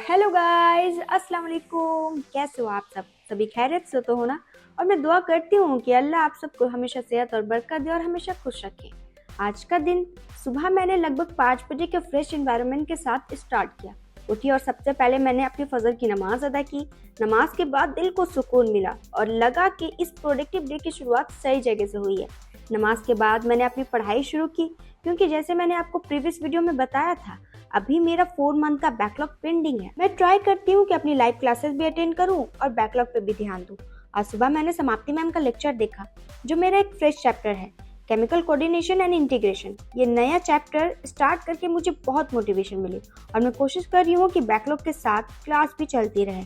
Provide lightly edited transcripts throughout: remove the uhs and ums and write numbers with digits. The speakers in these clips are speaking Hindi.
हेलो गाइस, अस्सलाम वालेकुम। कैसे हो आप सभी खैरियत से तो हो ना। और मैं दुआ करती हूँ कि अल्लाह आप सबको हमेशा सेहत और बरकत दे और हमेशा खुश रखे। आज का दिन सुबह मैंने लगभग 5 बजे के फ्रेश एनवायरनमेंट के साथ स्टार्ट किया। उठी और सबसे पहले मैंने अपनी फजर की नमाज अदा की। नमाज के बाद दिल को सुकून मिला और लगा कि इस प्रोडक्टिव डे की शुरुआत सही जगह से हुई है। नमाज के बाद मैंने अपनी पढ़ाई शुरू की, क्योंकि जैसे मैंने आपको प्रीवियस वीडियो में बताया था, अभी मेरा 4 मंथ का बैकलॉग पेंडिंग है। मैं ट्राई करती हूँ कि अपनी लाइव क्लासेस भी अटेंड करूँ और बैकलॉग पे भी ध्यान दूँ। आज सुबह मैंने समाप्ति मैम का लेक्चर देखा, जो मेरा एक फ्रेश चैप्टर है, केमिकल कोऑर्डिनेशन एंड इंटीग्रेशन। ये नया चैप्टर स्टार्ट करके मुझे बहुत मोटिवेशन मिली और मैं कोशिश कर रही हूँ कि बैकलॉग के साथ क्लास भी चलती रहे।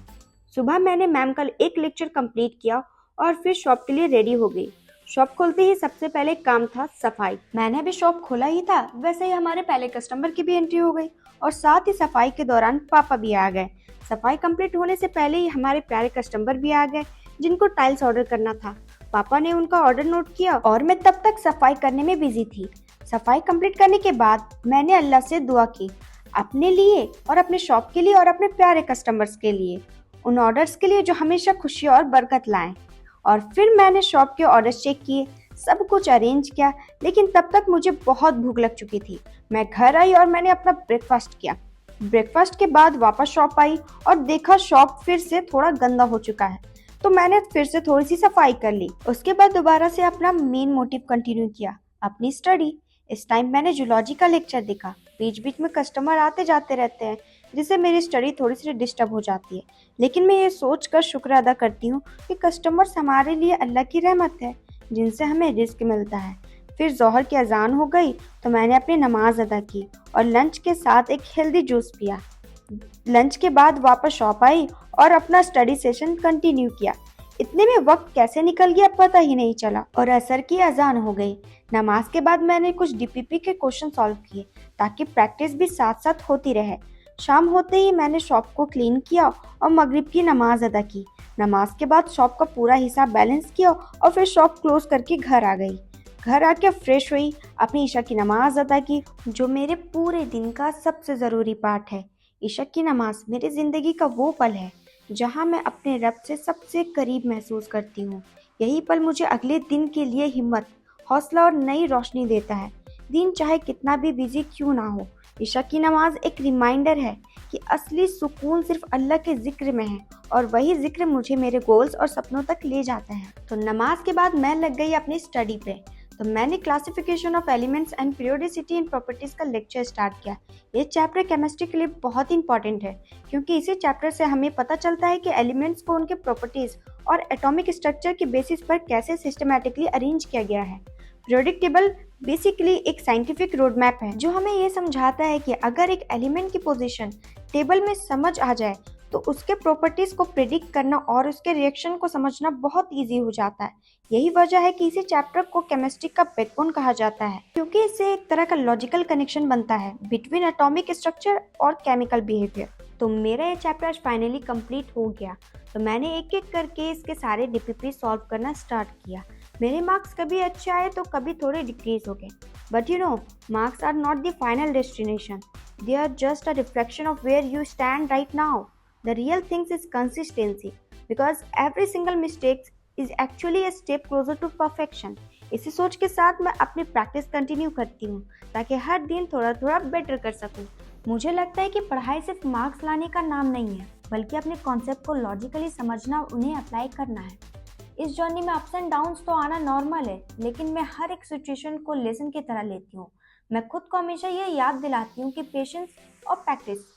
सुबह मैंने मैम का एक लेक्चर कंप्लीट किया और फिर शॉप के लिए रेडी हो गई। शॉप खोलते ही सबसे पहले काम था सफाई। मैंने अभी शॉप खोला ही था, वैसे ही हमारे पहले कस्टमर की भी एंट्री हो गई और साथ ही सफाई के दौरान पापा भी आ गए। सफाई कंप्लीट होने से पहले ही हमारे प्यारे कस्टमर भी आ गए, जिनको टाइल्स ऑर्डर करना था। पापा ने उनका ऑर्डर नोट किया और मैं तब तक सफाई करने में बिजी थी। सफाई कंप्लीट करने के बाद मैंने अल्लाह से दुआ की, अपने लिए और अपने शॉप के लिए और अपने प्यारे कस्टमर्स के लिए, उन ऑर्डर्स के लिए जो हमेशा खुशी और बरकत लाएं। और फिर मैंने शॉप के ऑर्डर्स चेक किए, सब कुछ अरेंज किया, लेकिन तब तक मुझे बहुत भूख लग चुकी थी। मैं घर आई और मैंने अपना ब्रेकफास्ट किया। ब्रेकफास्ट के बाद वापस शॉप आई और देखा शॉप फिर से थोड़ा गंदा हो चुका है, तो मैंने फिर से थोड़ी सी सफाई कर ली। उसके बाद दोबारा से अपना मेन मोटिव कंटिन्यू किया, अपनी स्टडी। इस टाइम मैंने जूलॉजी का लेक्चर देखा। बीच बीच में कस्टमर आते जाते रहते हैं, जिससे मेरी स्टडी थोड़ी सी डिस्टर्ब हो जाती है, लेकिन मैं ये सोच कर शुक्र अदा करती हूँ कि कस्टमर्स हमारे लिए अल्लाह की रहमत है, जिनसे हमें रिस्क मिलता है। फिर जोहर की अजान हो गई तो मैंने अपनी नमाज अदा की और लंच के साथ एक हेल्दी जूस पिया। लंच के बाद वापस शॉप आई और अपना स्टडी सेशन कंटिन्यू किया। इतने में वक्त कैसे निकल गया पता ही नहीं चला और असर की अजान हो गई। नमाज के बाद मैंने कुछ डीपीपी के क्वेश्चन सॉल्व किए, ताकि प्रैक्टिस भी साथ साथ होती रहे। शाम होते ही मैंने शॉप को क्लीन किया और मगरिब की नमाज अदा की। नमाज के बाद शॉप का पूरा हिसाब बैलेंस किया और फिर शॉप क्लोज करके घर आ गई। घर आके फ्रेश हुई, अपनी ईशा की नमाज अदा की, जो मेरे पूरे दिन का सबसे ज़रूरी पार्ट है। ईशा की नमाज मेरी ज़िंदगी का वो पल है जहाँ मैं अपने रब से सबसे करीब महसूस करती हूँ। यही पल मुझे अगले दिन के लिए हिम्मत, हौसला और नई रोशनी देता है। दिन चाहे कितना भी बिजी क्यों ना हो, ईशा की नमाज एक रिमाइंडर है कि असली सुकून सिर्फ अल्लाह के जिक्र में है, और वही जिक्र मुझे मेरे गोल्स और सपनों तक ले जाता है। तो नमाज के बाद मैं लग गई अपनी स्टडी पे। तो मैंने classification of elements and periodicity in properties का लेक्चर स्टार्ट किया। ये चैप्टर केमिस्ट्री के लिए बहुत इंपॉर्टेंट है, क्योंकि इसी चैप्टर से हमें पता चलता है कि एलिमेंट्स को उनके प्रॉपर्टीज और एटॉमिक स्ट्रक्चर के बेसिस पर कैसे सिस्टमैटिकली अरेंज किया गया है। पीरियोडिक टेबल बेसिकली एक साइंटिफिक रोड मैप है, जो हमें ये समझाता है कि अगर एक एलिमेंट की पोजीशन टेबल में समझ आ जाए तो उसके प्रॉपर्टीज को प्रिडिक्ट करना और उसके रिएक्शन को समझना बहुत इजी हो जाता है। यही वजह है कि इसी चैप्टर को केमिस्ट्री का बैकबोन कहा जाता है, क्योंकि इससे एक तरह का लॉजिकल कनेक्शन बनता है बिटवीन एटॉमिक स्ट्रक्चर और केमिकल बिहेवियर। तो मेरा ये चैप्टर फाइनली कंप्लीट हो गया। तो मैंने एक एक करके इसके सारे डीपीपी सॉल्व करना स्टार्ट किया। मेरे मार्क्स कभी अच्छे आए तो कभी थोड़े डिक्रीज हो गए, but you know, marks are not the final destination, they are just a reflection of where you stand right now. The real thing is consistency, because every single mistake is actually a step closer to perfection. इसी सोच के साथ मैं अपनी प्रैक्टिस कंटिन्यू करती हूँ, ताकि हर दिन थोड़ा थोड़ा बेटर कर सकूँ। मुझे लगता है कि पढ़ाई सिर्फ मार्क्स लाने का नाम नहीं है, बल्कि अपने कॉन्सेप्ट को लॉजिकली समझना और उन्हें अप्लाई करना है। इस जर्नी में अप्स एंड डाउन्स तो आना नॉर्मल है, लेकिन मैं हर एक सिचुएशन को लेसन की तरह लेती हूँ। मैं खुद को हमेशा ये याद दिलाती हूँ कि पेशेंस और प्रैक्टिस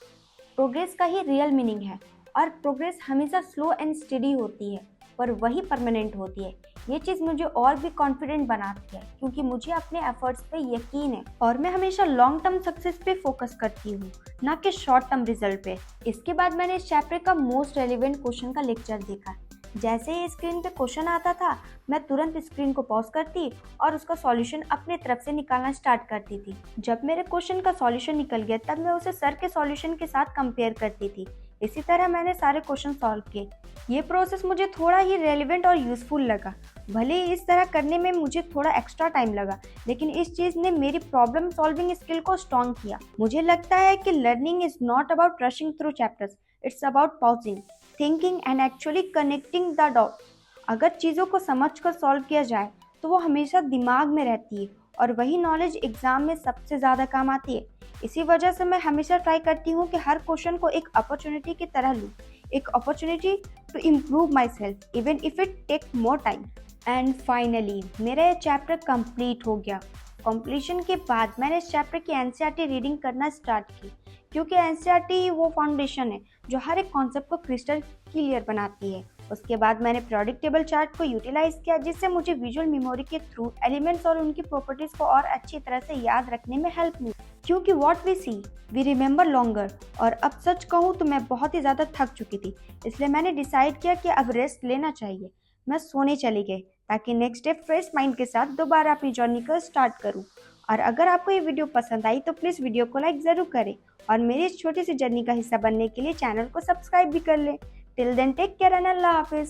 प्रोग्रेस का ही रियल मीनिंग है, और प्रोग्रेस हमेशा स्लो एंड स्टेडी होती है, पर वही परमानेंट होती है। ये चीज़ मुझे और भी कॉन्फिडेंट बनाती है, क्योंकि मुझे अपने एफर्ट्स पे यकीन है और मैं हमेशा लॉन्ग टर्म सक्सेस पे फोकस करती हूँ, ना कि शॉर्ट टर्म रिजल्ट पे। इसके बाद मैंने इस चैप्टर का मोस्ट रेलिवेंट क्वेश्चन का लेक्चर देखा। जैसे ही स्क्रीन पे क्वेश्चन आता था, मैं तुरंत स्क्रीन को पॉज करती और उसका सॉल्यूशन अपने तरफ से निकालना स्टार्ट करती थी। जब मेरे क्वेश्चन का सॉल्यूशन निकल गया, तब मैं उसे सर के सॉल्यूशन के साथ कंपेयर करती थी। इसी तरह मैंने सारे क्वेश्चन सॉल्व किए। ये प्रोसेस मुझे थोड़ा ही रेलिवेंट और यूजफुल लगा। भले ही इस तरह करने में मुझे थोड़ा एक्स्ट्रा टाइम लगा, लेकिन इस चीज़ ने मेरी प्रॉब्लम सॉल्विंग स्किल को स्ट्रॉन्ग किया। मुझे लगता है कि learning is not about rushing through chapters, it's about pausing, thinking and actually connecting the dots. अगर चीज़ों को समझकर सॉल्व किया जाए तो वो हमेशा दिमाग में रहती है, और वही नॉलेज एग्जाम में सबसे ज़्यादा काम आती है। इसी वजह से मैं हमेशा ट्राई करती हूँ कि हर क्वेश्चन को एक अपॉर्चुनिटी की तरह लूँ, एक opportunity to improve myself even if it take more time. And finally मेरा ये चैप्टर कंप्लीट हो गया। कंप्लीशन के बाद मैंने इस चैप्टर की एनसीईआरटी रीडिंग करना स्टार्ट की, क्योंकि एनसीईआरटी वो फाउंडेशन है जो हर एक कॉन्सेप्ट को क्रिस्टल क्लियर बनाती है। उसके बाद मैंने प्रोडिक्ट टेबल चार्ट को यूटिलाइज किया, जिससे मुझे विजुअल मेमोरी के थ्रू एलिमेंट्स और उनकी प्रॉपर्टीज को और अच्छी तरह से याद रखने में हेल्प मिली, क्योंकि what we see we remember longer. और अब सच कहूँ तो मैं बहुत ही ज़्यादा थक चुकी थी, इसलिए मैंने डिसाइड किया कि अब रेस्ट लेना चाहिए। मैं सोने चली गई ताकि नेक्स्ट डे फ्रेश माइंड के साथ दोबारा अपनी जर्नी को स्टार्ट करूँ। और अगर आपको ये वीडियो पसंद आई तो प्लीज़ वीडियो को लाइक ज़रूर करें, और मेरी इस छोटी सी जर्नी का हिस्सा बनने के लिए चैनल को सब्सक्राइब भी कर लें। Till then take care and अल्लाह हाफिज़।